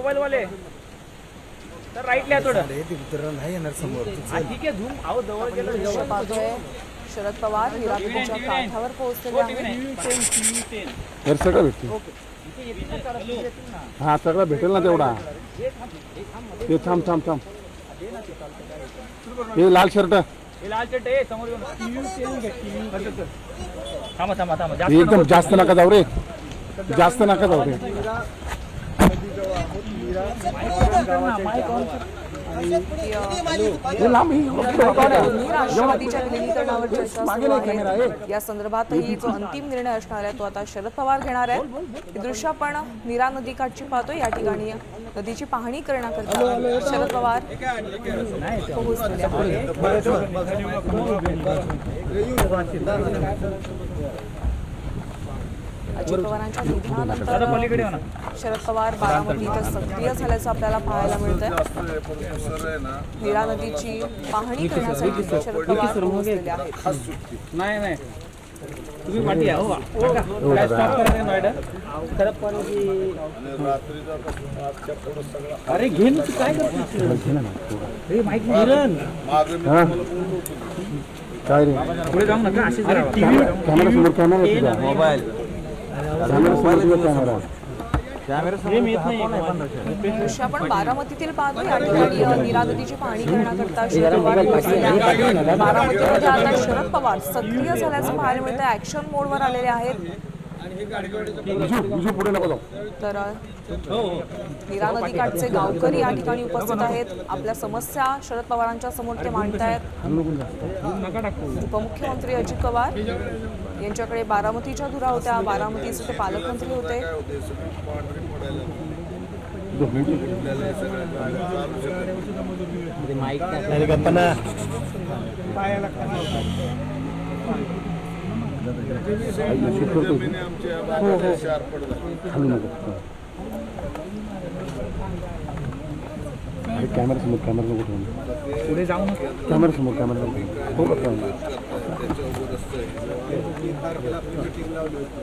Mobile वाले तर राईटला थोडं नाही येणार समोर. ठीक आहे झूम आहो जवळ गेलं दृश्य पाहतोय शरद पवार नीरा नदीच्या काठावर पोहोचलेले आहेत. तर सगळं भेटतील. हा सगळं भेटेल ना तेवढा. ते थांब थांब थांब. हे लाल शर्ट हे लाल चट आहे समोर येऊन थांबा थांबा थांबा एकदम जास्त नका जाऊ रे. जास्त नका जाऊ रे. हे लांब राष्ट्रवादीच्या विलिनीकरणावर चर्चा सुरू आहे. या संदर्भातही जो अंतिम निर्णय असणार आहे तो आता शरद पवार घेणार आहेत. हे दृश्य आपण नीरा नदीकाठची पाहतो. या ठिकाणी नदीची पाहणी करण्याकरता शरद पवार पोहोचलेले अजित पवारांच्या निधनानंतर शरद पवार बारामती इथं सक्रिय झाल्याचं आपल्याला पाहायला मिळतंय. नीरा नदीची पाहणी करण्यासाठी शरद पवार पोहोचलेले आहेत. नाही नाही तुम्ही पाठी या हो अरे घेऊन काय करतो माहिती काय रे पुढे जाऊ नका अशी कॅमेरा समोर कॅमेरा मोबाईल कॅमेरा समोर कॅमेरा दृश्य आपण बारामतीतील पाहतो. या ठिकाणी नीरा नदीची पाहणी करण्याकरता शरद पवार पोहोचलेले आहेत. बारामतीमध्ये आता शरद पवार सक्रिय झाल्याचं पाहायला मिळतं. ऍक्शन मोडवर आलेले आहेत. तर नीरा नदीकाठचे गावकरी या ठिकाणी उपस्थित आहेत. आपल्या समस्या शरद पवारांच्या समोर ते मांडतायत. उपमुख्यमंत्री अजित पवार यांच्याकडे बारामतीच्या धुरा होत्या. बारामतीचे ते पालकमंत्री होते. कॅमेरा समोर कॅमेरा पुढे जाऊ नका कॅमेरा समोर कॅमेरा